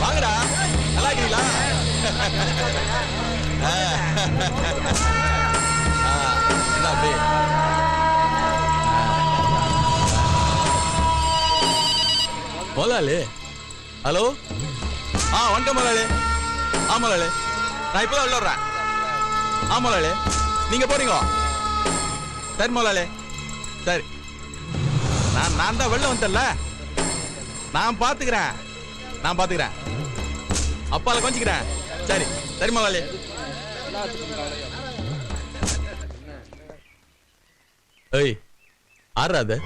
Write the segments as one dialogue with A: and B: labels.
A: வாங்கடா, நல்லா இருக்கீங்களா? முதலாளி, ஹலோ. வந்துட்டேன் முதலாளி. முதலாளி, நான் இப்பதான் உள்ள வர்றேன். முதலாளி, நீங்க போறீங்க? சரி முதலாளி, சரி. நான் தான் வெளில வந்துட்டேன்ல, நான் பாத்துக்கிறேன். அப்பால கொஞ்சிக்கிறேன். சரி சரி முதலாளி. ஏய், ஆறாது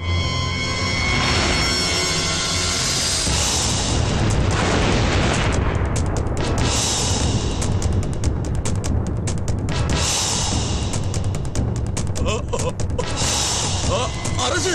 A: அரசு.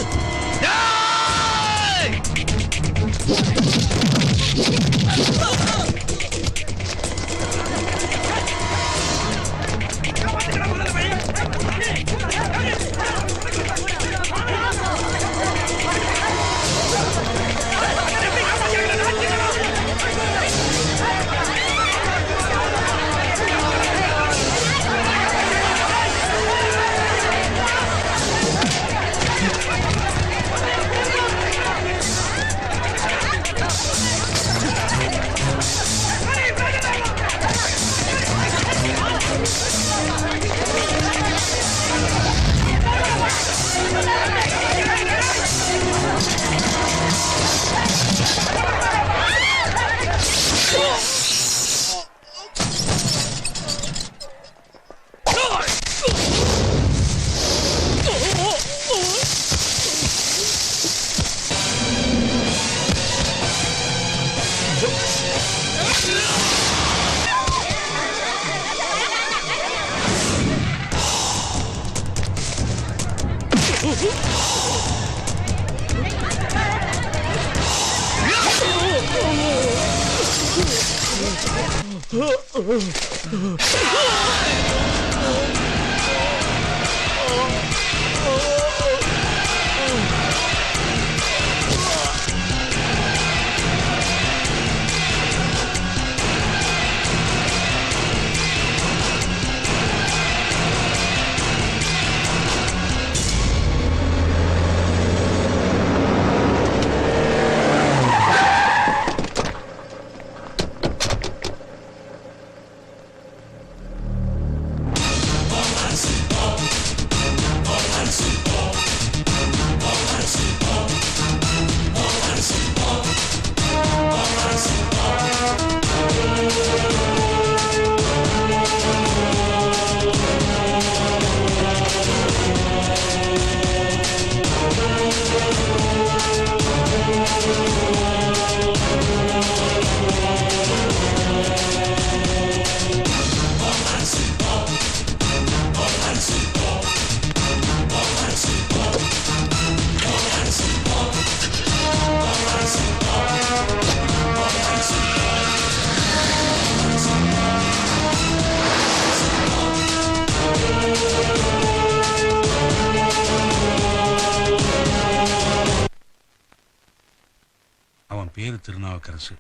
B: பேரு திருநாவுக்கரசு.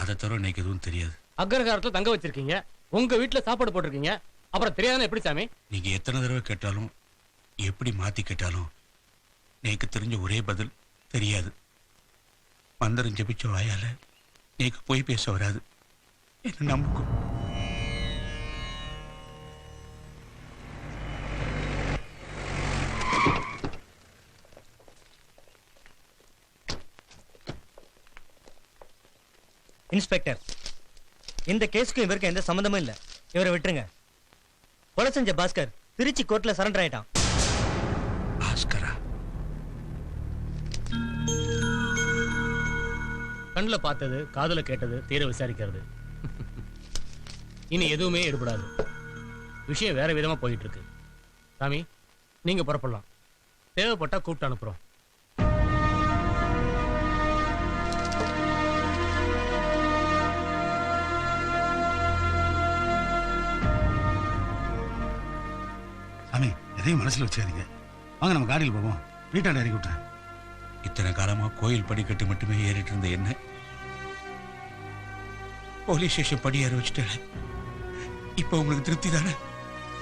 B: அதை தவிர எனக்கு எதுவும் தெரியாது.
C: அக்ரஹாரத்துல தங்க வச்சிருக்கீங்க, உங்க வீட்டுல சாப்பாடு போட்டிருக்கீங்க, அப்புறம் தெரியாதுன்னு எப்படி சாமி?
B: நீங்க எத்தனை தடவை கேட்டாலும் எப்படி மாத்தி கேட்டாலும் நேக்கு தெரிஞ்ச ஒரே பதில் தெரியாது. மந்திரம் ஜபிச்ச வாயால நேக்கு போய் பேச வராது. என்ன நம்புக்கும்.
C: இன்ஸ்பெக்டர், இந்த கேஸுக்கும் இவருக்கு எந்த சம்பந்தமும் இல்ல. இவரை விட்டுருங்க. கொலை செஞ்ச பாஸ்கர் திருச்சி கோர்ட்ல சரண்டர் ஆயிட்டான்.
B: பாஸ்கரா?
D: கண்ணில் பார்த்தது, காதுல கேட்டது தீர விசாரிக்கிறது. இனி எதுவுமே எடுபடாது. விஷயம் வேற விதமா போயிட்டு இருக்கு. சாமி, நீங்க புறப்படலாம். தேவைப்பட்டா கூப்பிட்டு அனுப்புறோம்.
E: சாமி, எதையும் மனசுல வச்சுக்காதீங்க. வாங்க நம்ம காடியில் போவோம். வீட்டாண்ட இறக்கி விட்டேன்.
B: இத்தனை காலமா கோயில் படிக்கட்டு மட்டுமே ஏறிட்டு இருந்த என்ன போலீஸ் ஸ்டேஷன் படி ஏற வச்சுட்டேன். இப்ப உங்களுக்கு திருப்தி தானே?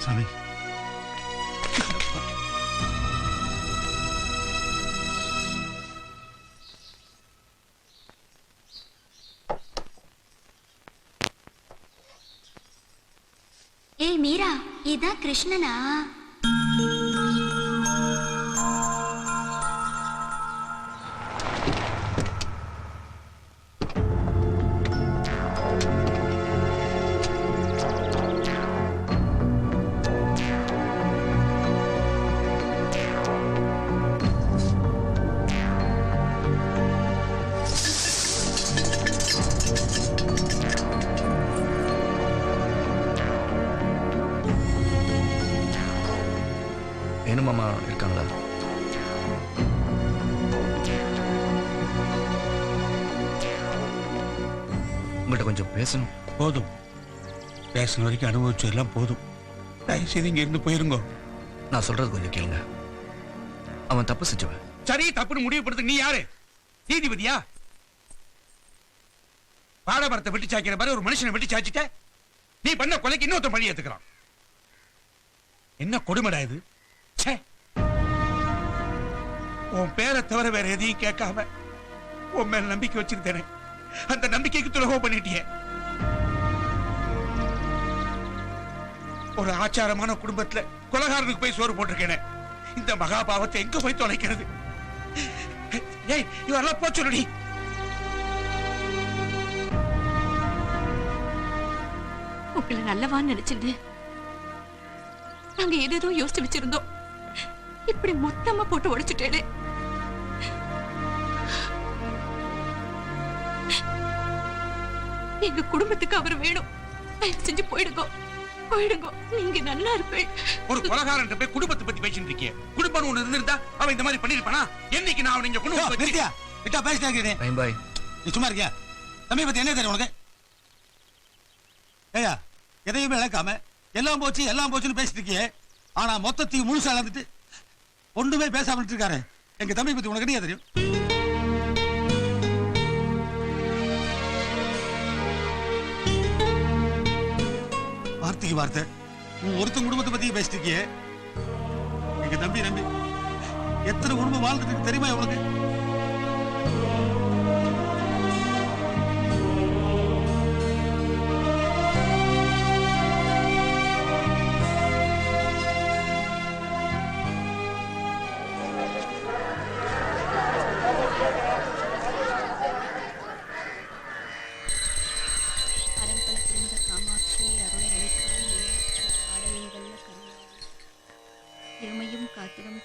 E: சாமி,
F: ஏய் மீரா, இதான் கிருஷ்ணனா?
G: மாமா இருக்காங்களா? உங்கள்கிட்ட கொஞ்சம் பேசணும்.
B: போதும், பேசின வரைக்கும் அனுபவிச்சதெல்லாம் போதும். தயவு செய்து இங்க இருந்து போயிருங்க.
G: நான் சொல்றது கொஞ்சம் கேளுங்க. அவன் தப்பு செஞ்சவன்.
B: சரி, தப்புன்னு முடிவுபடுத்த நீ யாரு? நீதிபதியா? பாடமரத்தை வெட்டி சாய்க்கிற மாதிரி ஒரு மனுஷனை வெட்டி சாய்ச்சிட்ட. நீ பண்ண கொலைக்கு இன்னொருத்த பழி ஏத்துக்கிறான். என்ன கொடுமைடா இது? உன் பேரை தவிர வேற எதையும் கேட்காம உன் மேல நம்பிக்கை வச்சிருந்தேனே, அந்த நம்பிக்கைக்கு துரோகம் பண்ணிட்டிய. ஒரு ஆச்சாரமான குடும்பத்துல கொலகாரனுக்கு போய் சோறு போட்டிருக்கேனே, இந்த மகாபாவத்தை எங்க போய் தொலைக்கிறது? ஏய், இவரெல்லாம் போச்சுடி.
H: உங்களை நல்லவான்னு நினைச்சிருந்து நாங்க ஏதேதோ யோசிச்சு வச்சிருந்தோம். இப்படி மொத்தமா போட்டு உடைச்சுட்டே. எங்க குடும்பத்துக்கு அவர் வேணும். தயவு செஞ்சு போயிடுங்க, போயிடுங்க. நீங்க நல்லா இருப்பேன்.
B: ஒரு கொலகாரன் போய் குடும்பத்தை பத்தி பேசிட்டு இருக்கீங்க. குடும்பம் ஒண்ணு இருந்திருந்தா அவன் இந்த மாதிரி பண்ணிருப்பானா? என்னைக்கு நான் அவன் இங்க கொண்டு வந்து
E: நிறுத்தியா? விட்டா பேசிட்டாங்க.
G: பாய்,
E: நீ சும்மா இருக்கியா? தம்பி பத்தி என்ன தெரியும் உனக்கு? ஏயா, எதையுமே இழக்காம எல்லாம் போச்சு எல்லாம் போச்சுன்னு பேசிட்டு இருக்கியே, ஆனா மொத்தத்தையும் முழுசா இழந்துட்டு ஒண்ணுமே பேசாம இருக்காரு. எங்க தம்பி பத்தி உனக்கு என்ன தெரியும்? வார்த்தைக்கு வார்த்தை உன் ஒருத்தன் குடும்பத்தை பத்தி பேசிட்டு இருக்கியே. எங்க தம்பி நம்பி எத்தனை குடும்பம் வாழ்ந்துட்டு தெரியுமா உனக்கு?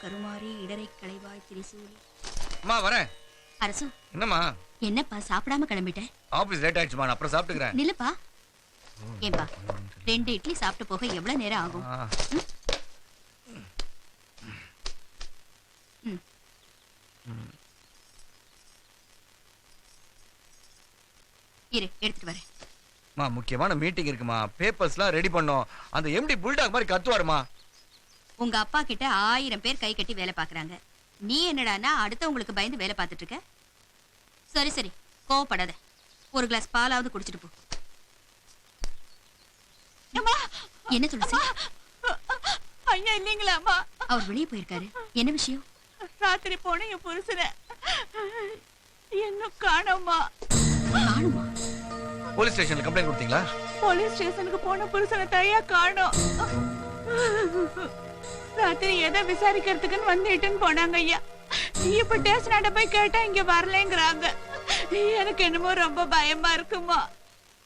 F: கருமாரி இடரை களைவாய் திரிசூலி.
G: அம்மா வரேன்.
F: அரசு,
G: என்னம்மா?
F: என்னப்பா சாப்பிடாம கிளம்பிட்டேன்?
G: ஆபீஸ் லேட் ஆயிடுச்சுமா, நான் அப்புறம் சாப்பிட்டுக்கிறேன்.
F: நில்லுப்பா. ஏன்பா, 2 இட்லி சாப்பிட்டு போக எவ்வளவு நேரம் ஆகும்? இரு, எடுத்துட்டு வரேன்.
G: அம்மா, முக்கியமான மீட்டிங் இருக்குமா, பேப்பர்ஸ்லாம் ரெடி பண்ணோம். அந்த எம்டி புல்டாக் மாதிரி கத்துவாருமா.
F: உங்க அப்பா கிட்ட 1000 பேர் கை கட்டி வேலை பாக்குறாங்க. நீ என்னடான்னா அடுத்தவங்களுக்கு பயந்து வேலை பார்த்துட்டு இருக்க. சரி சரி, கோவப்படாத. ஒரு கிளாஸ் பாலாவது குடிச்சிட்டு போ. என்ன துளசி?
H: ஐயா இல்லைங்களாமா?
F: அவர் வெளியே போயிருக்காரு. என்ன விஷயம்?
H: ராத்திரி போன என் புருஷனை இன்னும் காணோமா?
F: காணுமா?
G: போலீஸ் ஸ்டேஷன்ல கம்ப்ளைண்ட் கொடுத்தீங்களா?
H: போலீஸ் ஸ்டேஷனுக்கு போன புருஷனை தனியா காணோம். ராத்திரி ஏதோ விசாரிக்கிறதுக்குன்னு வந்துட்டுன்னு போனாங்க ஐயா. இப்ப ஸ்டேஷனாண்ட போய் கேட்டா இங்க வரலங்கிறாங்க. எனக்கு என்னமோ ரொம்ப பயமா இருக்குமா.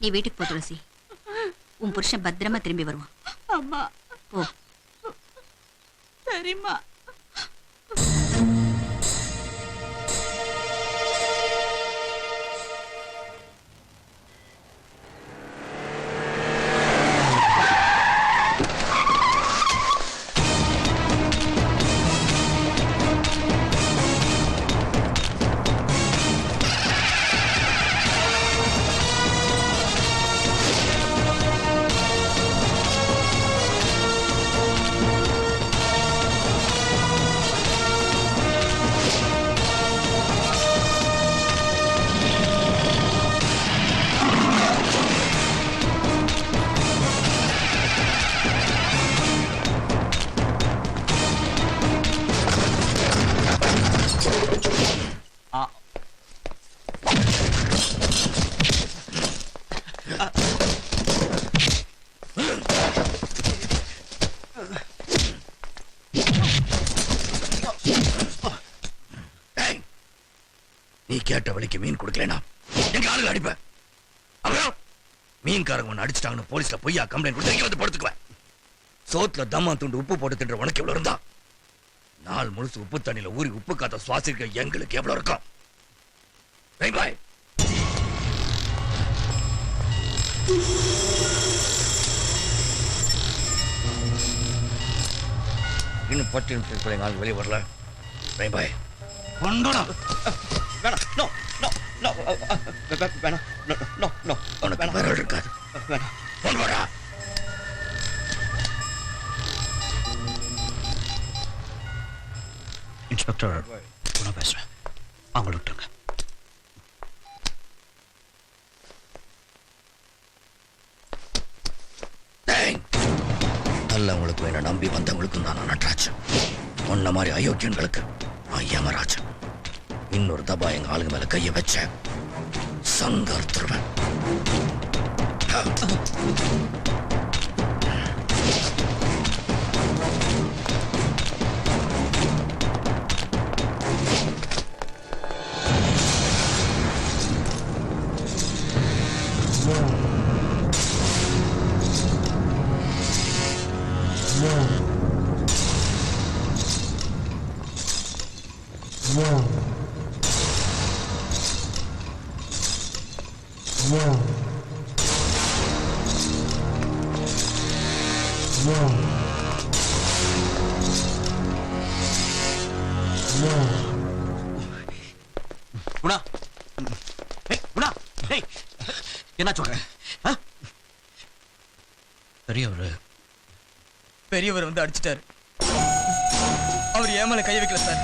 F: நீ வீட்டுக்கு போ துளசி. உன் புருஷன் பத்திரமா திரும்பி வருவான்.
H: அம்மா
F: போ.
H: சரிம்மா.
G: நீ கேட்ட வழிக்கு மீன் கொடுக்கலனா எங்க ஆளுங்க அடிப்பேன். அப்புறம் மீன்காரங்க ஒன்னு அடிச்சிட்டாங்கன்னு போலீஸ்ல பொய்யா கம்ப்ளைண்ட் கொடுத்து இங்க வந்து படுத்துக்குவேன். சோத்துல தம்மா துண்டு உப்பு போட்டு தின்ற உனக்கு எவ்வளவு இருந்தா நாள் முழுசு உப்பு தண்ணியில ஊறி உப்பு காத்த சுவாசிக்க எங்களுக்கு எவ்வளவு இருக்கும்? பாய் இன்னும் 10 நிமிஷத்துக்குள்ள எங்க ஆளுங்க வெளியே வரல. பாய் கொண்டோடா. வேணாம். நோ நோ நோ வேணாம். நோ நோ நோ உனக்கு வரல் இருக்காது. வேணாம். கொண்டோடா. இன்ஸ்பெக்டர் நான் பேசுறேன். அவங்கள விட்டுருங்க. நல்லவங்களுக்கும் என்ன நம்பி வந்தவங்களுக்கும் நான் நட்ராஜ். உன்ன மாதிரி அயோக்கியன்களுக்கு நான் யமராஜ். இன்னொரு தபா எங்க ஆளுங்க மேல கைய வச்ச சங்கர்த்துருவன்.
E: குணா, குணா, என்ன சொல்ற?
C: பெரியவர் வந்து அடிச்சிட்டாரு. அவர் ஏமால கை வைக்கல சார்.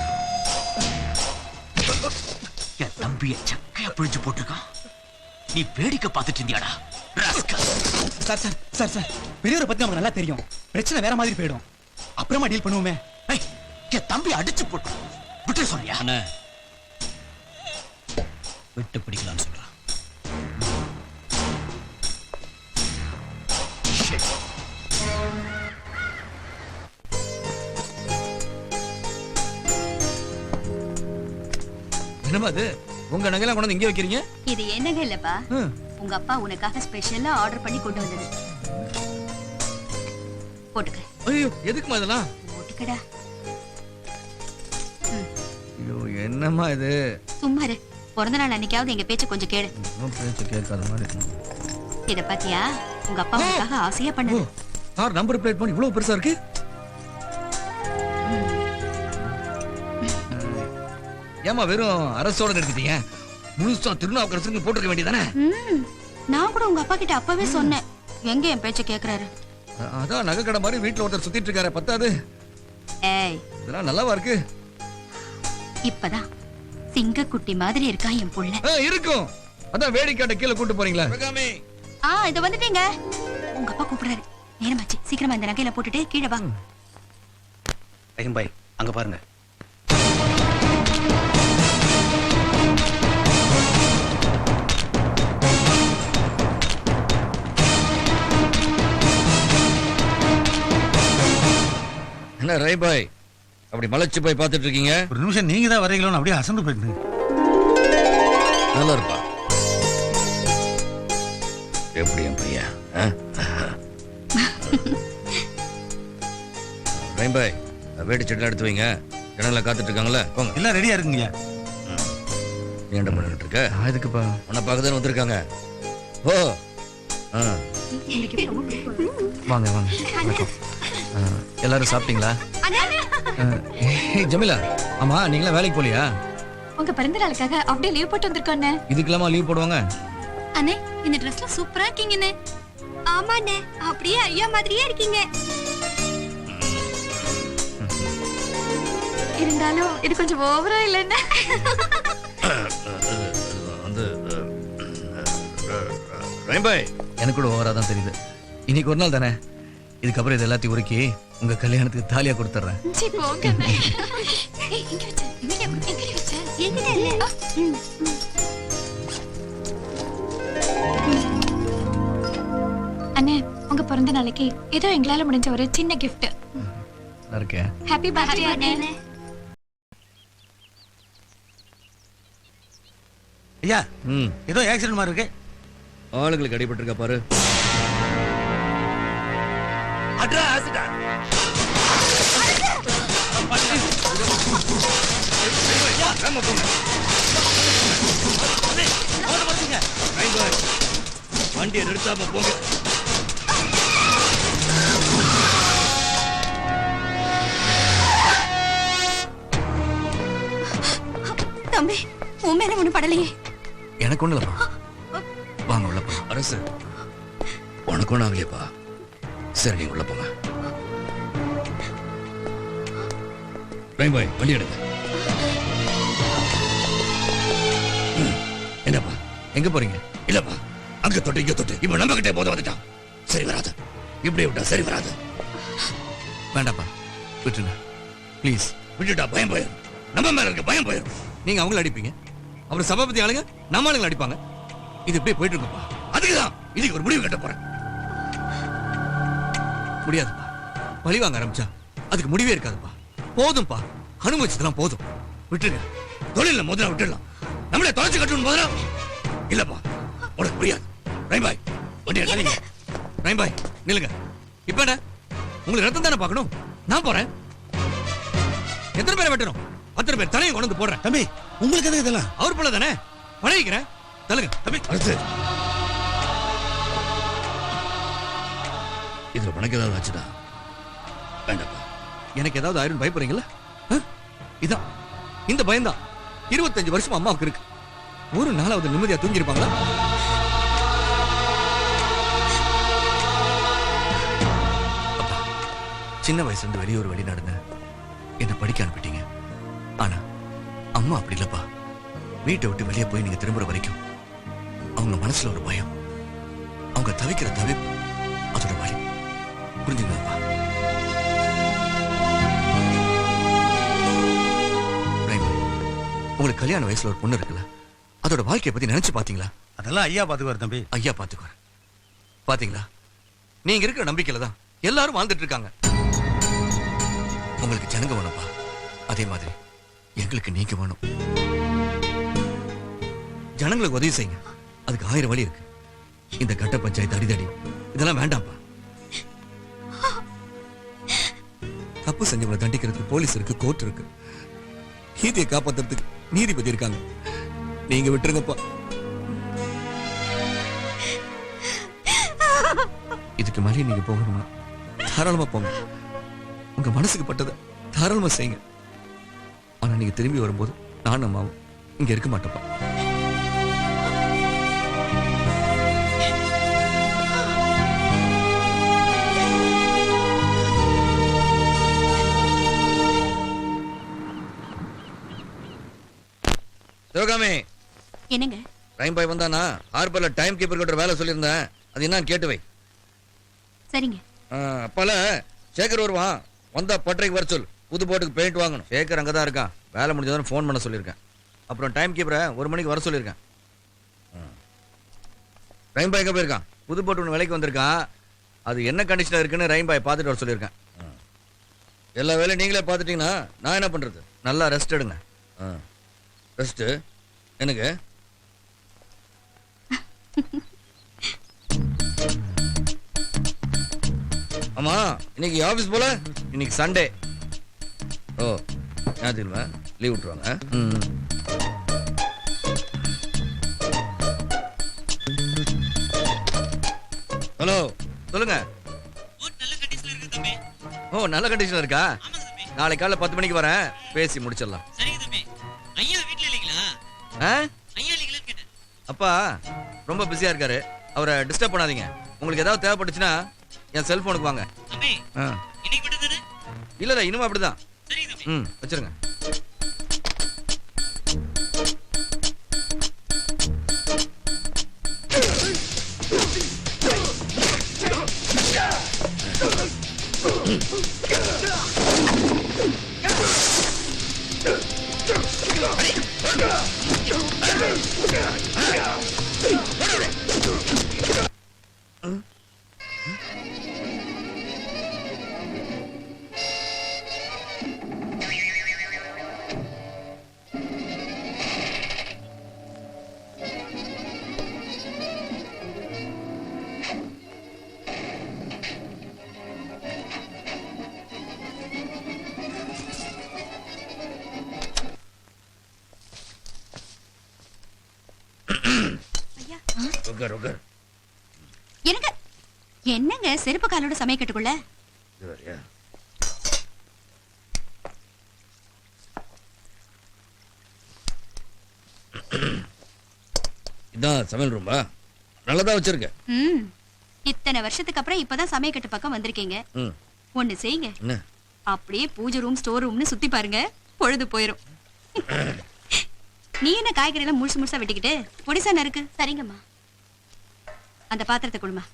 E: என் தம்பிய சக்கையா பிடிச்சு போட்டிருக்கான். நீ வேடிக்கை பார்த்துட்டு இருந்தியாடா?
C: சார் சார் சார் சார் பெரியவரை பத்தி நமக்கு நல்லா தெரியும். பிரச்சனை வேற மாதிரி போயிடும். அப்புறமா டீல் பண்ணுவோமே.
E: என் தம்பி அடிச்சு போட்டு விட்டு சொல்லியா?
C: விட்டு பிடிக்கலாம்னு சொல்றான்.
G: என்னமா அது உங்க நகையெல்லாம் கொண்டு வந்து இங்கே வைக்கிறீங்க?
F: இது என்னங்க இல்லப்பா, உங்க அப்பா உனக்காக ஸ்பெஷலா ஆர்டர் பண்ணி கொண்டு வந்தது. போட்டுக்க.
G: ஐயோ எதுக்குமா இதெல்லாம்?
F: போட்டுக்கடா.
G: ஐயோ என்னம்மா இது?
F: சும்மா இரு. பிறந்த நாள் அன்னைக்காவது எங்க பேச்ச கொஞ்சம் கேளு.
G: பேச்சு கேட்காத மாதிரி.
F: இத பாத்தியா, உங்க அப்பா உனக்காக ஆசையா பண்ணது.
G: கார் நம்பர் பிளேட் பண்ணி இவ்வளவு பெருசா இருக்கு. ஏமா வெறும் அரசோட நிறுத்திட்டீங்க? முழுசா திருநாவுக்கரசுக்கு போட்டுக்க வேண்டியதானே?
F: நான் கூட உங்க அப்பா கிட்ட அப்பவே சொன்னேன். எங்க என் பேச்ச கேக்குறாரு?
G: அதான் நகை கடை மாதிரி வீட்டுல ஒருத்தர் சுத்திட்டு இருக்காரு. பத்தாது.
F: ஏய்,
G: இதெல்லாம் நல்லாவா இருக்கு?
F: இப்பதான் சிங்கக்குட்டி மாதிரி இருக்கா என் புள்ள.
G: இருக்கும். அதான் வேடிக்காட்ட கீழே கூட்டு போறீங்களா?
F: இத வந்துட்டீங்க. உங்க அப்பா கூப்பிடுறாரு. நேரமாச்சு, சீக்கிரமா இந்த நகையில போட்டுட்டு கீழே வா.
B: ரஹீம் பாய் அங்க பாருங்க.
G: என்ன ரஹீம் பாய் அப்படி மலைச்சு போய் பார்த்துட்டு இருக்கீங்க?
E: ஒரு நிமிஷம் நீங்க தான் வரீங்களோன்னு அப்படியே அசந்து போயிட்டு.
G: நல்லா இருப்பா. எப்படி என் பையன்? ரஹீம் பாய் வேடி செட்டில் எடுத்து வைங்க. ஜனங்களை காத்துட்டு இருக்காங்களே, போங்க.
E: எல்லாம் ரெடியா இருக்குங்க.
G: நீ என்ன பண்ணிட்டு இருக்க?
I: இதுக்குப்பா
G: உன்னை பார்க்கதான் வந்திருக்காங்க. ஓ
I: வாங்க வாங்க வணக்கம். எல்லாரும் சாப்பிட்டீங்களா? ஜமீலா, ஆமா நீங்களா வேலைக்கு போலியா?
J: உங்க பிறந்த நாளுக்காக அப்படியே லீவ் போட்டு வந்திருக்கோண்ணே.
I: இதுக்கெல்லாமா லீவ் போடுவாங்க?
J: அண்ணே இந்த ட்ரெஸ்ல சூப்பரா இருக்கீங்கண்ணே.
F: ஆமாண்ணே, அப்படியே ஐயா மாதிரியே இருக்கீங்க.
J: இருந்தாலும் இது கொஞ்சம் ஓவரா இல்லைண்ணே.
G: வந்து ரஹீம் பாய்
I: எனக்கு கூட ஓவரா தான் தெரியுது. இன்னைக்கு ஒரு நாள் தானே, இதுக்கப்புறம் இது எல்லாத்தையும் உருக்கி உங்க கல்யாணத்துக்கு தாலியா கொடுத்துட்றேன்.
J: சரி போங்கண்ணே. ஏய் இங்க வச்ச எங்க வச்ச
F: என்கிட்ட இல்ல.
J: அண்ணே உங்க பிறந்த நாளைக்கு ஏதோ எங்களால முடிஞ்ச ஒரு சின்ன gift.
I: நல்லா இருக்கேன்.
J: ஹாப்பி பர்த்டே அண்ணே.
E: ஐயா
G: ம்
E: ஏதோ ஆக்சிடென்ட் மாதிரி இருக்கு.
G: ஆளுங்களுக்கு அடிபட்டிருக்கா பாரு. வண்டியை நிறுத்தாம போங்க.
F: தம்பி, உன் மேல ஒண்ணு படலையே.
I: எனக்கு ஒண்ணு இல்லப்பா. வாங்க உள்ள போலாம்.
G: அரசு உனக்கு ஒன்றும் ஆகலையப்பா. சரி நீங்க உள்ள போங்க. ரஹீம் பாய் வண்டி எடுங்க. என்னப்பா
I: எங்க போறீங்க?
G: இல்லப்பா, அங்க தொட்டு இங்க தொட்டு இப்ப நம்ம கிட்டே போத வந்துட்டான். சரி வராது, இப்படி விட்டா சரி வராது.
I: வேண்டாப்பா, விட்டுருங்க ப்ளீஸ்.
G: விட்டுட்டா பயம் போயிடும். நம்ம மேல இருக்க பயம் போயிடும்.
I: நீங்க அவங்கள அடிப்பீங்க, அப்புறம் சபாபதி ஆளுங்க நம்ம ஆளுங்களை அடிப்பாங்க. இது இப்படியே போயிட்டு இருக்குப்பா.
G: அதுக்குதான் இதுக்கு ஒரு முடிவு கட்ட போறேன்.
I: முடியாதுப்பா, பழி வாங்க ஆரம்பிச்சா அதுக்கு முடிவே இருக்காதுப்பா. போதும்பா, அனுபவிச்சதெல்லாம் போதும், விட்டுருங்க.
G: தொழில முதல்ல விட்டுடலாம், நம்மளே தொலைச்சு கட்டணும் முதல்ல. இல்லப்பா உனக்கு புரியாது. ரஹீம் பாய் வண்டி எடுக்காதீங்க.
I: ரஹீம் பாய் நில்லுங்க. இப்ப என்ன உங்களுக்கு ரத்தம் தானே பார்க்கணும்? நான் போறேன். எத்தனை பேரை வெட்டணும்? அத்தனை பேர் தலையை கொண்டு வந்து போடுறேன்.
E: தம்பி உங்களுக்கு எதுக்கு இதெல்லாம்?
I: அவர் போல தானே பழகிக்கிறேன். தள்ளுங்க தம்பி.
G: அரசு இதுல உனக்கு ஏதாவது ஆச்சுடா? வேண்டாப்பா.
I: எனக்கு ஏதாவது ஆயிரம் பயப்படுறீங்களா? இதான் இந்த பயம்தான் 25 வருஷம் அம்மாவுக்கு இருக்கு. ஒரு நாளாவது நிம்மதியா தூங்கி இருப்பாங்களா? அப்பா, சின்ன வயசுல இருந்து வெளியூர் வெளிநாடுன்னு என்ன படிக்க அனுப்பிட்டீங்க. ஆனா அம்மா அப்படி இல்லப்பா. வீட்டை விட்டு வெளியே போய் நீங்க திரும்புற வரைக்கும் அவங்க மனசுல ஒரு பயம், அவங்க தவிக்கிற தவிப்பு, அதோட வலி. புரிஞ்சுங்களாப்பா? உங்களுக்கு கல்யாண வயசுல ஒரு பொண்ணு இருக்குல்ல, அதோட வாழ்க்கையை பத்தி நினைச்சு பாத்தீங்களா?
E: அதெல்லாம் ஐயா பாத்துக்குவார் தம்பி.
I: ஐயா பாத்துக்குவார். பாத்தீங்களா, நீங்க இருக்கிற நம்பிக்கையில தான் எல்லாரும் வாழ்ந்துட்டு இருக்காங்க. உங்களுக்கு ஜனங்க வேணும்பா, அதே மாதிரி எங்களுக்கு நீங்க வேணும். ஜனங்களுக்கு உதவி செய்யுங்க, அதுக்கு 1000 வழி இருக்கு. இந்த கட்ட பஞ்சாயத்து அடிதடி இதெல்லாம் வேண்டாம்ப்பா. தப்பு செஞ்சவங்களை தண்டிக்கிறதுக்கு போலீஸ் இருக்கு, கோர்ட் இருக்கு. நீதியை காப்பாத்துறதுக்கு நீதிபதி இருக்காங்க. நீங்க விட்டுருங்கப்பா. இதுக்கு மேலே நீங்க போகணும்னா தாராளமா போங்க. உங்க மனசுக்கு பட்டதை தாராளமா செய்யுங்க. ஆனா நீங்க திரும்பி வரும்போது நானும் அம்மாவும் இங்க இருக்க மாட்டோம்ப்பா.
G: சிவகாமி,
F: என்னங்க?
G: ரஹீம் பாய் வந்தானா? ஹார்பர்ல டைம் கீப்பர் கிட்ட வேலை சொல்லியிருந்தேன், அது என்னன்னு கேட்டு வை.
F: சரிங்க.
G: அப்பால சேகர் வருவான், வந்தா பட்டறைக்கு வர சொல். புது போட்டுக்கு பெயிண்ட் வாங்கணும். சேகர் அங்கே தான் இருக்கான். வேலை முடிஞ்சதுன்னு ஃபோன் பண்ண சொல்லியிருக்கேன். அப்புறம் டைம் கீப்பரை 1 மணிக்கு வர சொல்லியிருக்கேன். ரைம் பாய் எங்கே போயிருக்கான்? புது போட்டு ஒன்று விலைக்கு வந்திருக்கான். அது என்ன கண்டிஷனில் இருக்குன்னு ரைம் பாய் பார்த்துட்டு வர சொல்லியிருக்கேன். எல்லா வேலையும் நீங்களே பார்த்துட்டீங்கன்னா நான் என்ன பண்ணுறது? நல்லா ரெஸ்ட் எடுங்க. ரெஸ்ட்டு எனக்கு ஆமா இன்னைக்கு ஆஃபீஸ் போல? இன்னைக்கு சண்டே. ஓ ஞாயிற்றுக்கிழமை லீவ் விட்டுருவாங்க. ஹலோ சொல்லுங்க. ஓ நல்ல கண்டிஷன்ல இருக்கா? நாளைக்கு காலைல 10 மணிக்கு வரேன், பேசி முடிச்சிடலாம். அப்பா ரொம்ப பிஸியா இருக்காரு, அவரை டிஸ்டர்ப் பண்ணாதீங்க. உங்களுக்கு ஏதாவது தேவைப்பட்டுச்சுன்னா என் செல்போனுக்கு வாங்க. இல்ல இனிமே அப்படிதான். வச்சிருங்க.
F: என்னங்க செருப்பு காலோட சமைக்கட்டுக்குள்ள?
G: இதான் சமையல் ரூம்பா? நல்லதா வச்சிருக்க.
F: இத்தனை வருஷத்துக்கு அப்புறம் இப்பதான் சமையக்கட்டு பக்கம் வந்திருக்கீங்க. ஒண்ணு செய்யுங்க, அப்படியே பூஜை ரூம் ஸ்டோர் ரூம்னு சுத்தி பாருங்க, பொழுது போயிரும். நீ என்ன காய்கறி எல்லாம் முழுசு முழுசா வெட்டிக்கிட்டு பொடிசா நறுக்கு. சரிங்கம்மா. அந்த பாத்திரத்தை கொடுமா.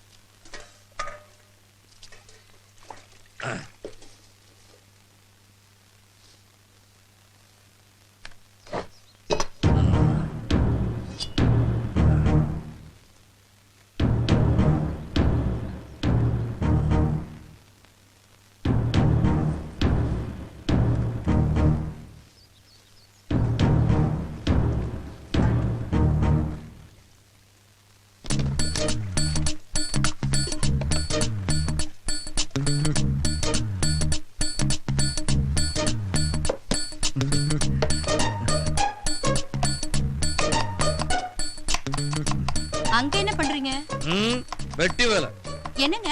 F: அங்க என்ன பண்றீங்க?
G: வெட்டி வேலை.
F: என்னங்க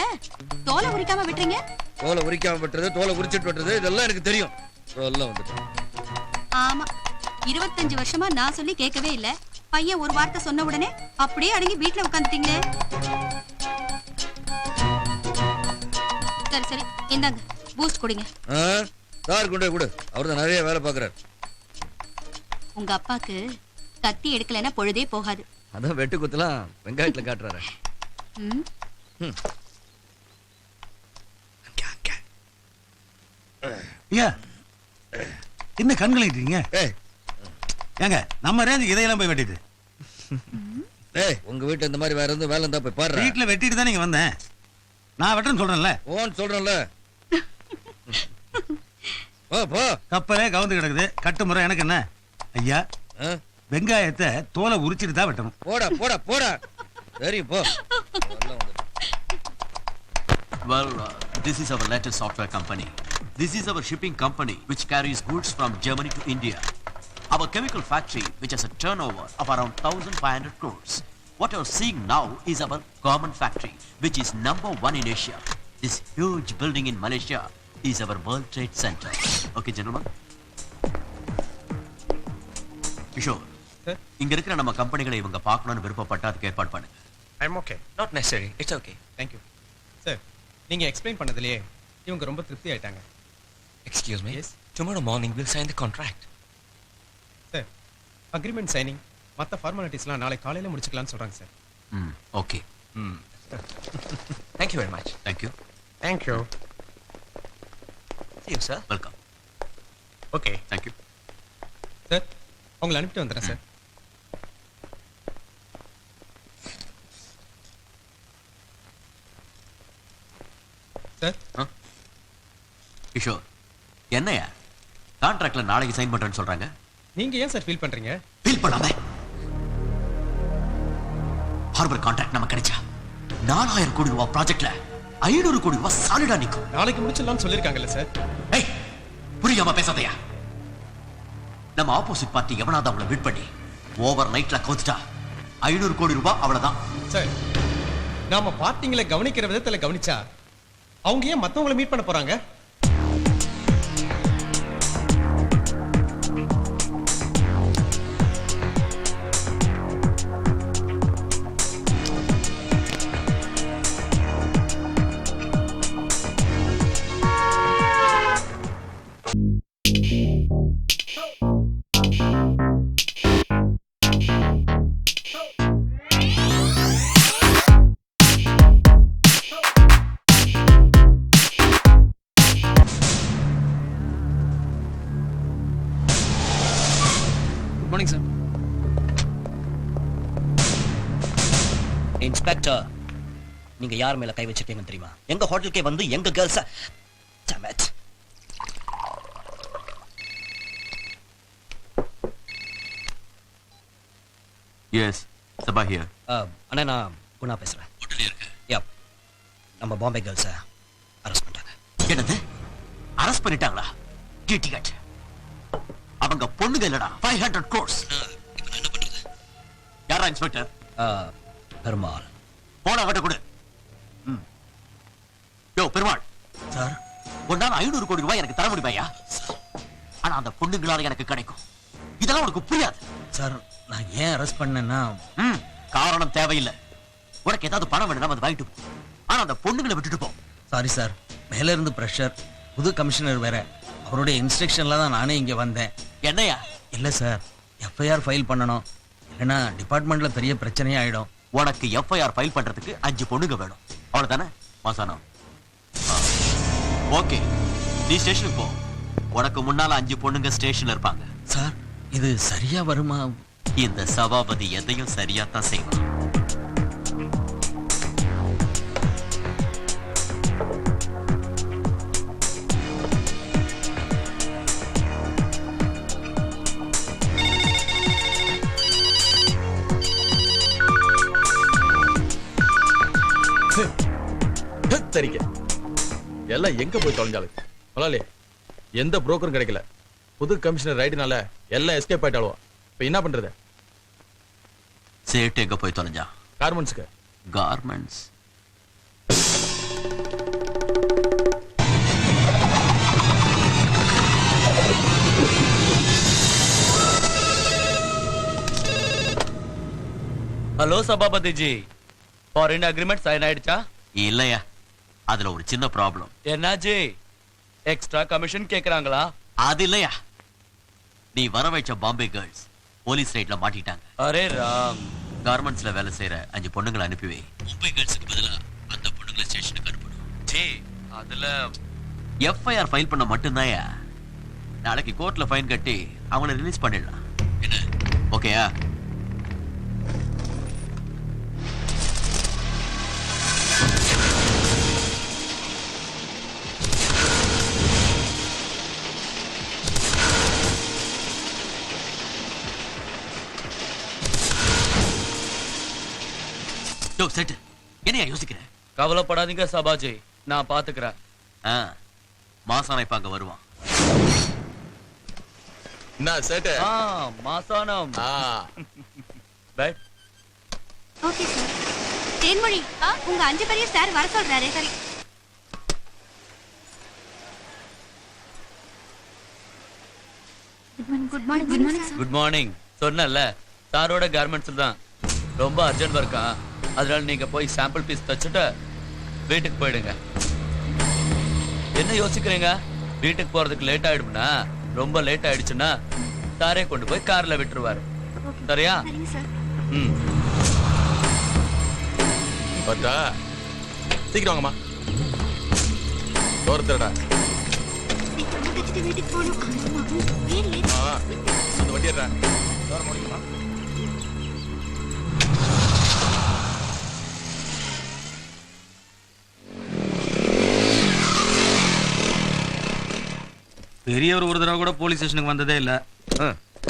F: தோலை உரிக்காம விட்டுறீங்க?
G: தோலை உரிக்காம வெட்டுறது, தோலை உரிச்சிட்டு வெட்டுறது இதெல்லாம் எனக்கு தெரியும்.
F: ஆமா 25 வருஷமா நான் சொல்லி கேட்கவே இல்ல. பையன் ஒரு வார்த்தை சொன்ன உடனே அப்படியே அடங்கி வீட்டுல உட்காந்துட்டீங்களே. சரி சரி இந்தாங்க பூஸ்ட் குடிங்க.
G: சார் கொண்டு கொடு, அவர்தான் நிறைய வேலை பாக்குறாரு.
F: உங்க அப்பாக்கு கத்தி எடுக்கலன்னா பொழுதே போகாது.
G: அதான் வெட்டு குத்துலாம் வெங்காயத்துல காட்டுறாரு.
E: என்ன கண்களிட்டீங்க? ஏங்க நம்ம ரேஞ்சுக்கு இதையெல்லாம் போய் வெட்டிட்டு.
G: உங்க வீட்டு இந்த மாதிரி வேற எந்த வேலை இருந்தா போய் பாரு.
E: வீட்டுல வெட்டிட்டு தான் நீங்க வந்தேன். நான் வெட்டுறேன்னு சொல்றேன்ல.
G: ஓன் சொல்றேன்ல.
E: கப்பலே கவுந்து கிடக்குது, கட்டு முறை எனக்கு என்ன? ஐயா வெங்காயத்தை தோலை உரிச்சிட்டு தான் வெட்டணும்.
G: போடா போடா போடா. சரி போ.
K: Well, this is our latest software company. This is our shipping company which carries goods from Germany to India. Our chemical factory which has a turnover of around 1,500 crores. What you're seeing now is our garment factory which is #1 in Asia. This huge building in Malaysia is our World Trade Center. Okay, gentlemen? Kishore, இங்க இருக்கிற நம்ம கம்பெனிகளை இவங்க பார்க்கணும்னு விருப்பப்பட்டா அதுக்கு ஏற்பாடு பண்ணுங்க.
L: I'm okay.
I: Not necessary. It's okay.
L: Thank you. Sir, நீங்க explain பண்ணதுலயே இவங்க ரொம்ப திருப்தி ஆயிட்டாங்க.
I: Excuse me?
L: Yes.
I: Tomorrow morning we'll sign the contract.
L: Sir, agreement signing மத்த ஃபார்மாலிட்டிஸ்லாம் நாளை காலையில முடிச்சுக்கலாம்னு சொல்றாங்க sir.
K: Okay.
I: Thank you very much.
K: Thank you.
L: Thank you.
I: See you, sir.
K: Welcome.
B: Okay
K: thank you.
L: Sir உங்களை அனுப்பிட்டு வந்துடுறேன் சார். சார்
K: கிஷோர், என்னையா கான்ட்ராக்ட்ல நாளைக்கு sign பண்றேன்னு சொல்றாங்க?
L: நீங்க ஏன் சார் ஃபீல் பண்றீங்க?
K: ஃபீல் பண்ணாம ஹார்பர் கான்ட்ராக்ட் நமக்கு கிடைச்சா 4000 கோடி ரூபாய் ப்ராஜெக்ட்ல 500 கோடி ரூபாய் சாலிடா நிக்கும்.
L: நாளைக்கு முடிச்சிடலாம்னு சொல்லியிருக்காங்கல்ல சார்.
K: ஏய், புரியாம பேசாதயா. நம்ம ஆப்போசிட் பார்ட்டி எவனாவது அவங்கள விட் பண்ணி ஓவர் நைட்ல கோத்துட்டா 500 கோடி ரூபாய் அவ்வளவுதான்.
L: சார் நாம பார்ட்டிங்களை கவனிக்கிற விதத்துல கவனிச்சா அவங்க ஏன் மத்தவங்களை மீட் பண்ண போறாங்க?
G: Morning sir.
M: இன்ஸ்பெக்டர், நீங்க யார் மேல கை வச்சிருக்கீங்கன்னு தெரியுமா? எங்க ஹோட்டலுக்கே வந்து எங்க கேர்ள்ஸ டேமேட்.
K: Yes, Saba here.
M: அண்ணா நான் குணா பேசுறேன்.
K: ஹோட்டல்ல இருக்க.
M: யா, நம்ம பாம்பே கேர்ள்ஸ அரெஸ்ட் பண்ணிட்டாங்க.
K: என்னது? அரெஸ்ட் பண்ணிட்டாங்களா? டிடிகட். அவங்க பொண்ணுங்க இல்லடா. 500 crores.
M: என்ன பண்றது?
K: யாரா இன்ஸ்பெக்டர்?
M: பெருமாள்.
K: போன அவட்ட கொடு. யோ பெருமாள்
M: சார்,
K: உன்னால 500 கோடி ரூபாய் எனக்கு தர முடியுமாயா? ஆனா அந்த பொண்ணுங்களால எனக்கு கிடைக்கும். இதெல்லாம் உனக்கு புரியாது.
M: சார் நான் ஏன் அரெஸ்ட் பண்ணேன்னா
K: காரணம் தேவையில்லை. உனக்கு ஏதாவது பணம் வேணும்னா வந்து வாங்கிட்டு போ. ஆனா அந்த பொண்ணுங்களை விட்டுட்டு போ.
M: சாரி சார், மேல இருந்து பிரஷர். புது கமிஷனர் வேற, அவருடைய இன்ஸ்ட்ரக்ஷன்ல தான் நானே இங்க வந்தேன்.
K: என்னையா?
M: இல்ல சார், எஃப்ஐஆர் ஃபைல் பண்ணணும், இல்லைன்னா டிபார்ட்மெண்ட்ல பெரிய பிரச்சனையே ஆயிடும்.
K: உனக்கு எஃப்ஐஆர் ஃபைல் பண்றதுக்கு 5 பொண்ணுங்க வேணும், அவ்வளவுதானே? மாசானம். ஓகே, நீ ஸ்டேஷனுக்கு போ. உனக்கு முன்னால 5 பொண்ணுங்க ஸ்டேஷன்ல இருப்பாங்க.
M: சார் இது சரியா வருமா?
K: இந்த சபாபதி எதையும் சரியா தான் செய்வான்.
A: சரிங்க, எல்லாம் எங்க போய் தொலைஞ்சாலும் முதலாளி எந்த புரோக்கரும் கிடைக்கல. புது கமிஷனர் ரைடுனால எல்லாம் எஸ்கேப் ஆயிட்டாலும். இப்ப என்ன பண்றது?
K: சேட்டு எங்க போய் தொலைஞ்சா?
A: கார்மெண்ட்ஸ்க்கு.
K: Garments?
G: Hello Sabapathi ji, foreign agreement sign ஆயிடுச்சா?
K: இல்லையா, அதுல ஒரு சின்ன ப்ராப்ளம்.
G: என்னாச்சு? எக்ஸ்ட்ரா கமிஷன் கேக்குறாங்களா?
K: அது இல்லையா, நீ வர வைச்ச பாம்பே கேர்ள்ஸ் போலீஸ் ரைட்ல மாட்டிட்டாங்க.
G: அரே ராம்,
K: கார்மெண்ட்ஸ்ல வேலை செய்யற 5 பொண்ணுங்களை அனுப்பி வை. மும்பை கேர்ள்ஸுக்கு பதிலா அந்த பொண்ணுங்களை ஸ்டேஷனுக்கு அனுப்பணும்.
G: ஜி அதுல
K: எஃப்ஐஆர் ஃபைல் பண்ண மட்டும்தான்யா. நாளைக்கு கோர்ட்ல ஃபைன் கட்டி அவங்கள ரிலீஸ் பண்ணிடலாம். என்ன ஓகேயா? செட்டு என்னையா யோசிக்கிற?
G: கவலைப்படாதீங்க சபாஜி, நான் பாத்துக்கிறேன்.
K: மாசான இப்ப அங்க வருவான்.
A: என்ன சேட்டு?
G: Masanam. Bye.
F: Okay sir. Thenmozhi, உங்க 5 பேரையும் சார் வர சொல்றாரு. சரி. Good morning. Good morning sir.
G: Good morning. சொன்னல சாரோட கார்மெண்ட்ஸ்ல தான் ரொம்ப அர்ஜென்ட் ஒர்க்கா, அதனால நீங்க போய் சாம்பிள் பீஸ் தச்சுட்டு வீட்டுக்கு போயிடுங்க. என்ன யோசிக்கிறீங்க? வீட்டுக்கு போறதுக்கு லேட் ஆயிடும்னா, ரொம்ப லேட் ஆயிடுச்சுன்னா சாரே கொண்டு போய் கார்ல விட்டுருவாரு. சரியா?
A: பட்டா சீக்கிரம் வாங்கம்மா. தோரத்துடா.
J: வீட்டுக்கு போகணும்.
A: அந்த வண்டி ஏறா.
G: பெரியவர் ஒரு தடவை கூட போலீஸ் ஸ்டேஷனுக்கு வந்ததே இல்ல.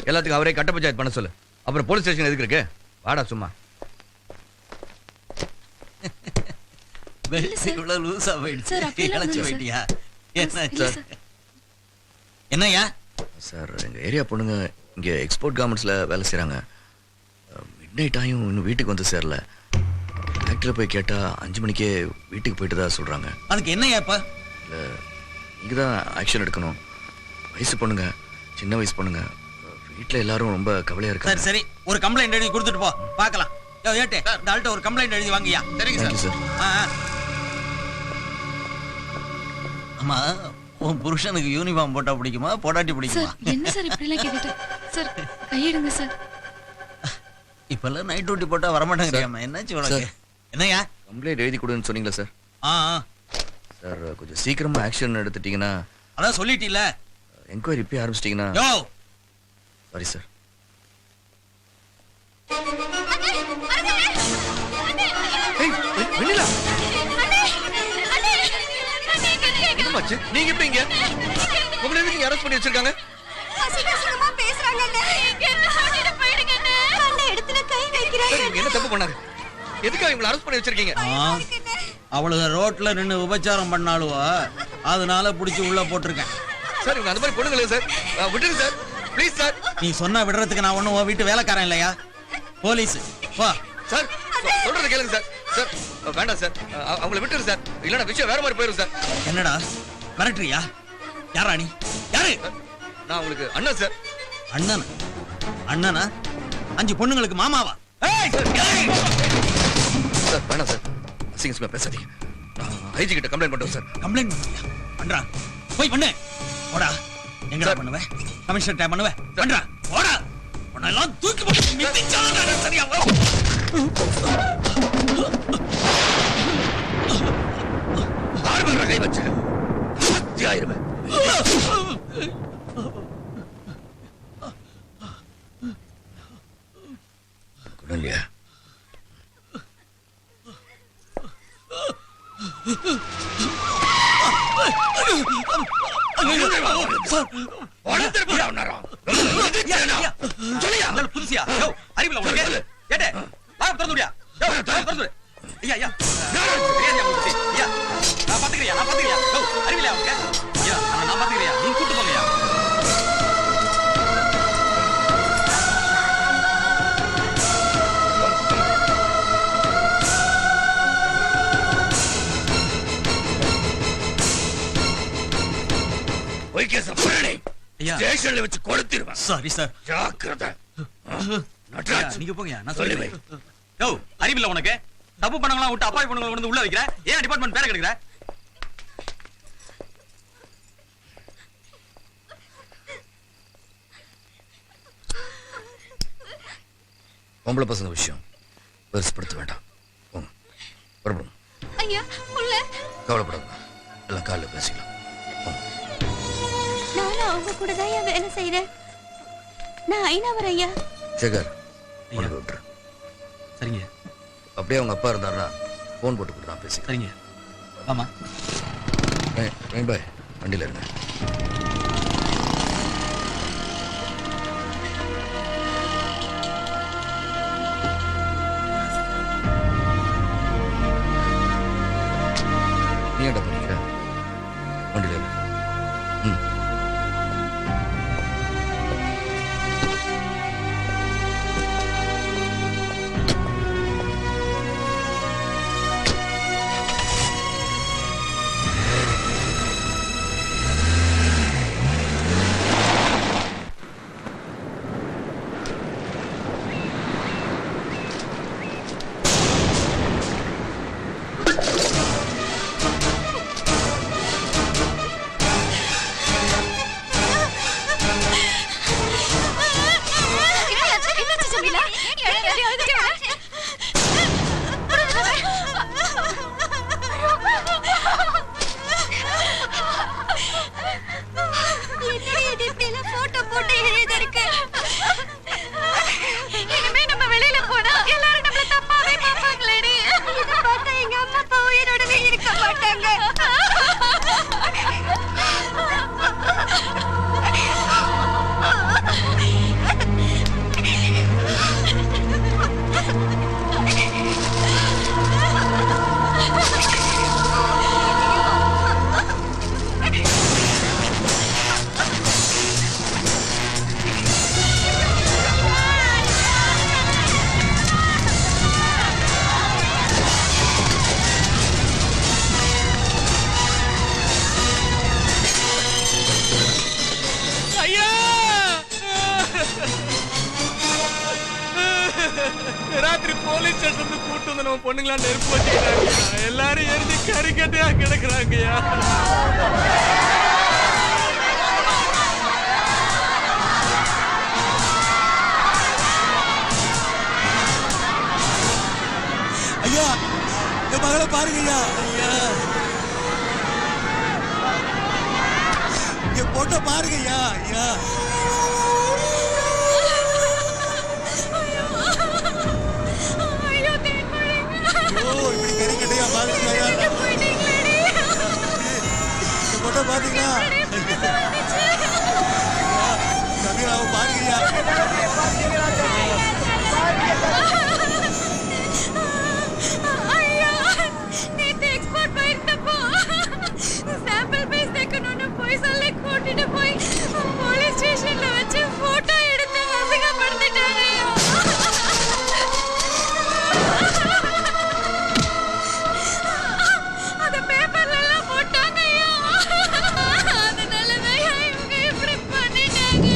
G: எல்லாத்துக்கும் அவரே கட்ட பஞ்சாயத்து பண்ண சொல்லு. அப்புறம் போலீஸ் ஸ்டேஷன் எதுக்கு இருக்கு? வாடா சும்மா.
K: இவ்வளவு லூசா போயிடுச்சு. இழைச்சு போயிட்டியா?
M: என்னய்யா
I: சார், எங்க ஏரியா பொண்ணுங்க இங்க எக்ஸ்போர்ட் கார்மெண்ட்ஸ்ல வேலை செய்றாங்க. மிட் நைட் ஆயும் இன்னும் வீட்டுக்கு வந்து சேரல. ஃபேக்டரியில் போய் கேட்டா 5 மணிக்கே வீட்டுக்கு போயிட்டு தான் சொல்றாங்க.
M: அதுக்கு என்னய்யா இப்ப?
I: இல்ல, நீங்க தான் ஆக்ஷன் எடுக்கணும். வயசு பொண்ணுங்க, சின்ன வயசு பொண்ணுங்க. வீட்டுல எல்லாரும் ரொம்ப கவலையா இருக்காங்க.
M: சரி ஒரு கம்ப்ளைண்ட் எழுதி கொடுத்துட்டு போ, பார்க்கலாம். ஏட்டே இந்த ஆள்கிட்ட ஒரு கம்ப்ளைண்ட் எழுதி வாங்கய்யா.
A: சரிங்க
I: தேங்க்யூ சார்.
K: அம்மா, உன் புருஷனுக்கு யூனிஃபார்ம் போட்டா பிடிக்குமா போடாட்டி பிடிக்குமா?
J: என்ன சார் இப்படி எல்லாம் கேட்டுட்டு? சார் கையெடுங்க சார்.
K: இப்பெல்லாம் நைட் டியூட்டி போட்டா வரமாட்டாங்கறியாமா? என்னாச்சு உனக்கு?
M: என்னய்யா
I: கம்ப்ளைண்ட் எழுதி கொடுன்னு சொன்னீங்களா சார்? சார், கொஞ்சம் சீக்கிரமா ஆக்ஷன் எடுத்துட்டீங்கன்னா.
M: அதான் சொல்லிட்டீல.
I: என்கொயரி இப்பயே ஆரம்பிச்சிட்டீங்கன்னா.
M: யோ
I: சாரி சார். வெண்ணிலா, என்னமாச்சு? நீங்க எப்ப இங்க? உங்களை எதுக்கு இங்க அரெஸ்ட் பண்ணி வச்சிருக்காங்க? என்ன தப்பு பண்ணாங்க? எதுக்காக இவங்களை அரெஸ்ட் பண்ணி வச்சிருக்கீங்க?
K: அவளுக ரோட்ல நின்னு உபச்சாரம் பண்ணாலுவோ, அதனால புடிச்சு உள்ள போட்டிருக்கேன்.
I: சார், இவங்க அந்த மாதிரி பொண்ணுங்களே சார். விட்டுருங்க சார், ப்ளீஸ் சார்.
K: நீ சொன்னா விடுறதுக்கு நான் ஒண்ணும் வீட்டு வேலைக்காரன் இல்லையா? போலீஸ் வா.
I: சார், சொல்றத கேளுங்க சார். சார், வேண்டாம் சார், அவங்கள விட்டுரு சார். இல்லைன்னா விஷயம் வேற மாதிரி போயிடும் சார்.
K: என்னடா மிரட்டுறியா? யாரா நீ? யாரு?
I: நான் உங்களுக்கு அண்ணன் சார்.
K: அண்ணனா? அண்ணனா? 5 பொண்ணுங்களுக்கு மாமாவா?
I: சார், வேண்டாம் சார், அசிங்கமா பேசாதீங்க. நான் ஐஜி கிட்ட கம்ப்ளைண்ட் பண்றேன் சார்.
K: கம்ப்ளைண்ட் பண்ணுறியா? பண்றா, போய் பண்ணு. போடா. எங்கடா பண்ணுவேன்? கமிஷனர் டைம் பண்ணுவேன். பண்றா, போடா. உன்னெல்லாம் தூக்கி போட்டு மிதிச்சானே சரியா வரும்.
I: ஆர்வம் கை வச்சு 10,000 இல்லையா?
M: புதுசியா அறிவில உனக்கு கேட்டே திறந்துடியா? ஐயா ஐயா ஐயா, நான் பாத்துக்கிறியா? அறிவில உனக்கு? ஐயா, நான் பாத்துக்கிறியா? நீ கூட்டு போங்கய்யா.
I: ஸ்டேஷன்ல வச்சு கொடுத்துருவேன்.
M: Sorry sir.
I: ஜாக்கிரதை.
M: நீங்க போங்க, நான் சொல்லி யோ அறிவில்ல உனக்கு? தப்பு பண்ணவங்களா விட்டு அப்பாவி பொண்ணுங்களை கொண்டு உள்ள வைக்கிற? ஏன் டிபார்ட்மெண்ட் பேரை கெடுக்கிற?
I: பொம்பளை பசங்க விஷயம் பெருசுப்படுத்த வேண்டாம். புறப்படும்.
J: ஐயா உள்ள.
I: கவலைப்படாத, எல்லாம் காலைல பேசிக்கலாம்.
J: நானும் அவங்க கூட தான் வேலை செய்யறேன். நான் ஐநாவர் ஐயா.
I: சேகர், உனக்கு விட்டுரு.
M: சரிங்க.
I: அப்படியே அவங்க அப்பா இருந்தாருன்னா போன் போட்டு கொடுத்து நான் பேசிக்கிறேன்.
M: சரிங்க. ஆமா.
I: பாய், வண்டியில இருங்க. நீ என்ன பண்ணிக்கிற? வண்டியில இருங்க.
N: ராத்திரி போலீஸ் ஸ்டேஷன் கூட்டு வந்து நம்ம பொண்ணுங்களா நெருப்பு வச்சுக்கிறாங்க. எல்லாரும் எரிஞ்சு கறிக்கட்டையா கிடக்குறாங்கய்யா.
E: ஐயா என் மகளை பாருங்கய்யா. ஐயா என் பொண்ணை பாருங்கய்யா. ஐயா இப்படி கறிக்கட்டையா பாருங்கய்யா. என் பொண்ணை பாத்தீங்களா? சமீராவை பாருங்கய்யா.
J: போலீஸ் ஸ்டேஷன்ல வச்சு போட்டோ எடுத்து அசிங்கப்படுத்திட்டாங்க. அத பேப்பர்ல எல்லாம் போட்டாங்க. அதனால தான் இவங்க இப்படி பண்ணிட்டாங்க.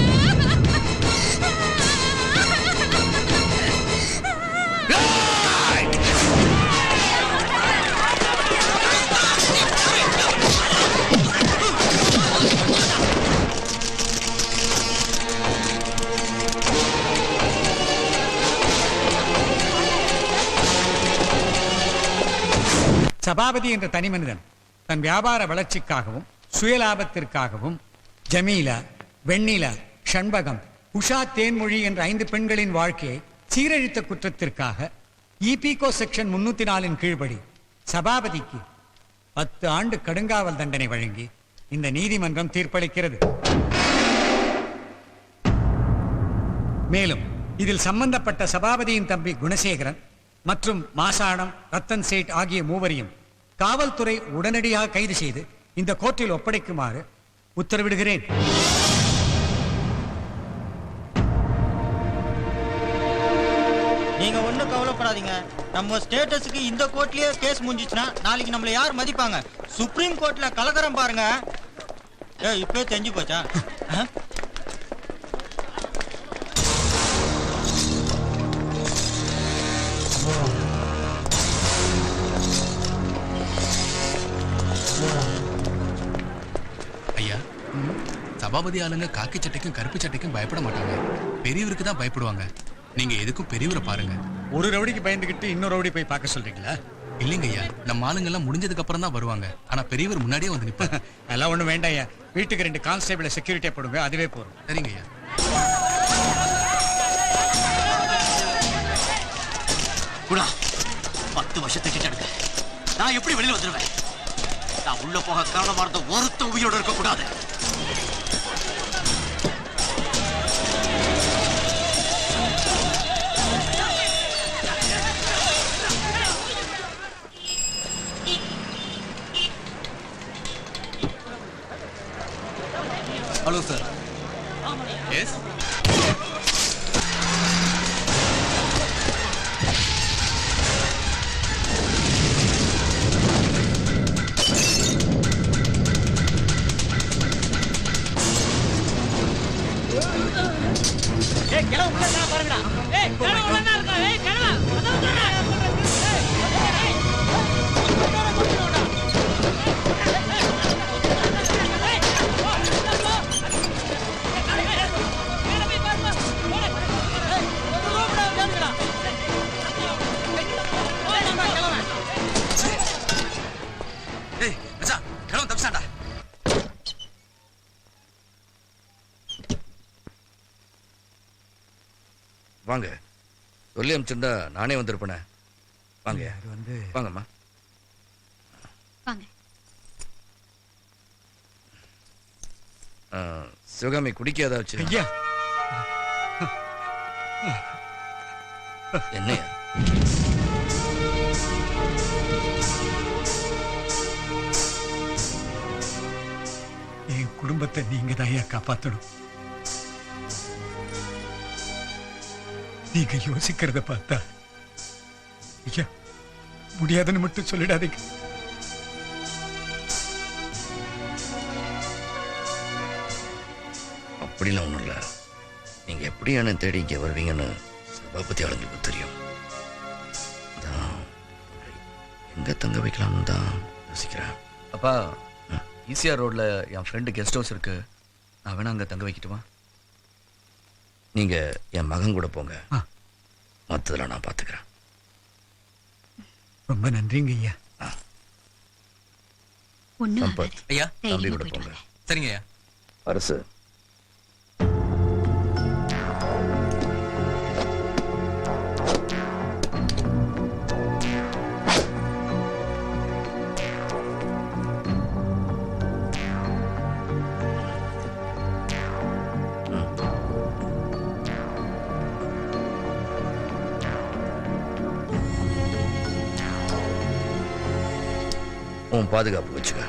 O: சபாபதி என்ற தனி மனிதன் தன் வியாபார வளர்ச்சிக்காகவும் சுயலாபத்திற்காகவும் ஜமீலா, வெண்ணிலா, ஷண்பகம், உஷா, தேன்மொழி என்ற 5 பெண்களின் வாழ்க்கையை சீரழித்த குற்றத்திற்காக ஈபிகோ செக்ஷன் 304 கீழ்படி சபாபதிக்கு 10 ஆண்டு கடுங்காவல் தண்டனை வழங்கி இந்த நீதிமன்றம் தீர்ப்பளிக்கிறது. மேலும் இதில் சம்பந்தப்பட்ட சபாபதியின் தம்பி குணசேகரன் மற்றும் மாசாணம், ரத்தன் சேட் ஆகிய மூவரையும் காவல்துறை உடனடியாக கைது செய்து இந்த கோர்ட்டில் ஒப்படைக்குமாறு உத்தரவிடுகிறேன்.
C: நீங்க ஒண்ணும் கவலைப்படாதீங்க. நம்ம ஸ்டேட்டஸுக்கு இந்த கோர்ட்லயே கேஸ் முடிஞ்சிச்சுன்னா நாளைக்கு நம்மள யார் மதிப்பாங்க? சுப்ரீம் கோர்ட்ல கலகரம் பாருங்க. இப்பவே தெரிஞ்சு போச்சா?
B: ஐயா, சபாபதி ஆளுங்க காக்கி சட்டைக்கும் கருப்பு சட்டைக்கும் பயப்பட மாட்டாங்க. பெரியவருக்கு தான் பயப்படுவாங்க. நீங்க எதுக்கும் பெரியவரை பாருங்க.
O: ஒரு ரவுடிக்கு பயந்துகிட்டு இன்னொரு ரவுடி போய் பார்க்க சொல்றீங்களா?
B: இல்லைங்க ஐயா, நம்ம ஆளுங்க எல்லாம் முடிஞ்சதுக்கு அப்புறம் தான் வருவாங்க. ஆனா பெரியவர் முன்னாடியே வந்து நிப்பாங்க.
O: எல்லாம் ஒண்ணும் வேண்டாம் ஐயா. வீட்டுக்கு 2 கான்ஸ்டேபிளை செக்யூரிட்டியா போடுங்க, அதுவே போதும்.
B: சரிங்க ஐயா.
K: குணா, 10 வருஷத்துக்கு கிட்ட இருக்கு. நான் எப்படி வெளியில வந்துருவேன்? நான் உள்ள போக காரணமா இருந்த ஒருத்த உயிரோட இருக்க கூடாது.
M: Hello sir.
B: எஸ்.
G: வாங்க, சொல்லி அனுப்பிச்சிருந்தா நானே வந்திருப்பேனே. வாங்க வாங்கம்மா.
F: வாங்க.
G: சிவகாமி குடிக்காதாச்சு?
O: ஐயா,
G: என்னையா?
O: என் குடும்பத்தை நீங்க தான் ஐயா காப்பாற்றணும். நீங்க யோசிக்கிறத பார்த்தா ஐயா முடியாதுன்னு மட்டும் சொல்லிடாதீங்க.
G: அப்படிலாம் ஒண்ணும் இல்ல. நீங்க எப்படி என்ன தேடி இங்க வருவீங்கன்னு சபாபதி ஆளுங்களுக்கு தெரியும். எங்க தங்க வைக்கலாம்னு தான் யோசிக்கிறேன். அப்பா, ஈசிஆர் ரோட்ல என் ஃப்ரெண்டு கெஸ்ட் ஹவுஸ் இருக்கு. நான் வேணா அங்க தங்க வைக்கட்டுமா? நீங்க என் மகன் கூட போங்க, மற்றதெல்லாம் நான் பார்த்துக்கிறேன்.
O: ரொம்ப நன்றிங்க ஐயா.
G: சம்பத்,
M: ஐயா
G: தம்பி கூட போங்க.
M: சரிங்க ஐயா.
G: அரசு உன் பாதுகாப்பு வச்சுக்க.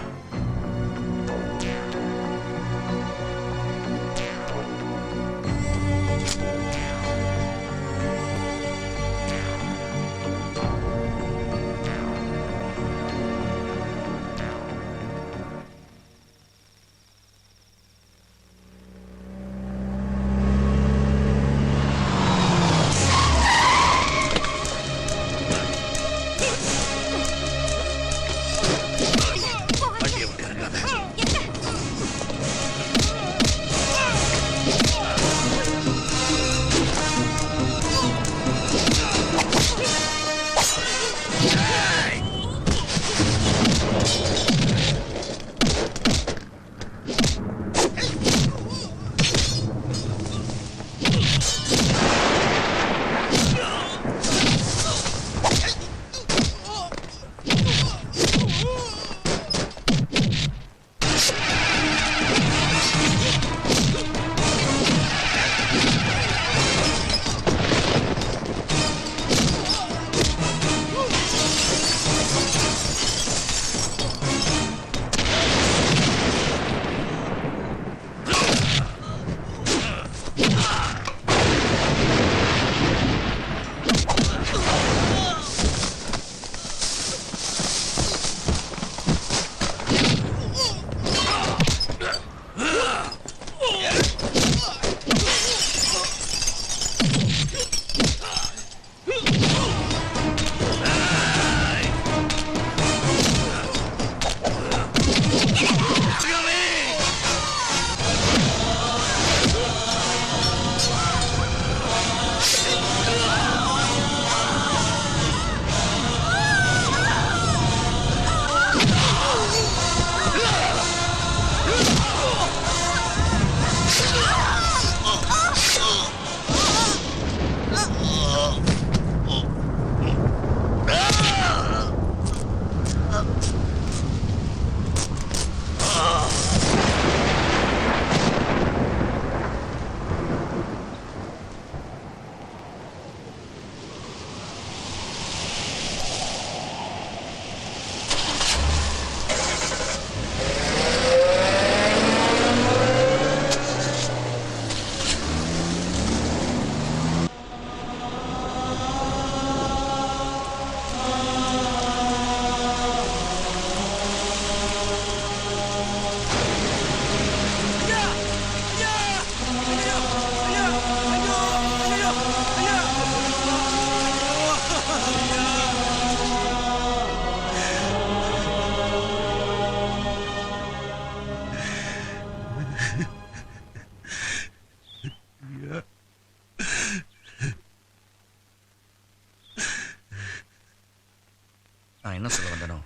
G: நான் என்ன சொல்ல வந்தனோ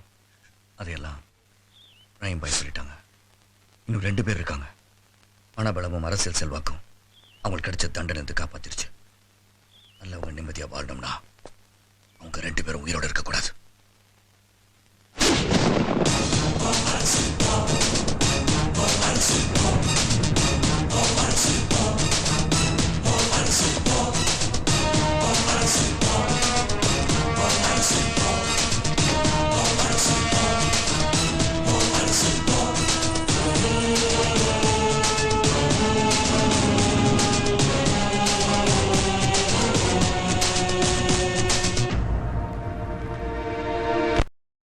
G: அதையெல்லாம் ரஹீம் பாய் சொல்லிட்டாங்க. இன்னும் 2 பேர் இருக்காங்க. பணபலமும் அரசியல் செல்வாக்கும் அவங்களுக்கு கிடைச்ச தண்டனை காப்பாத்திருச்சு. நல்லவங்க நிம்மதியா வாழணும்னா அவங்க 2 பேரும் உயிரோட இருக்கக்கூடாது.
P: Let's go.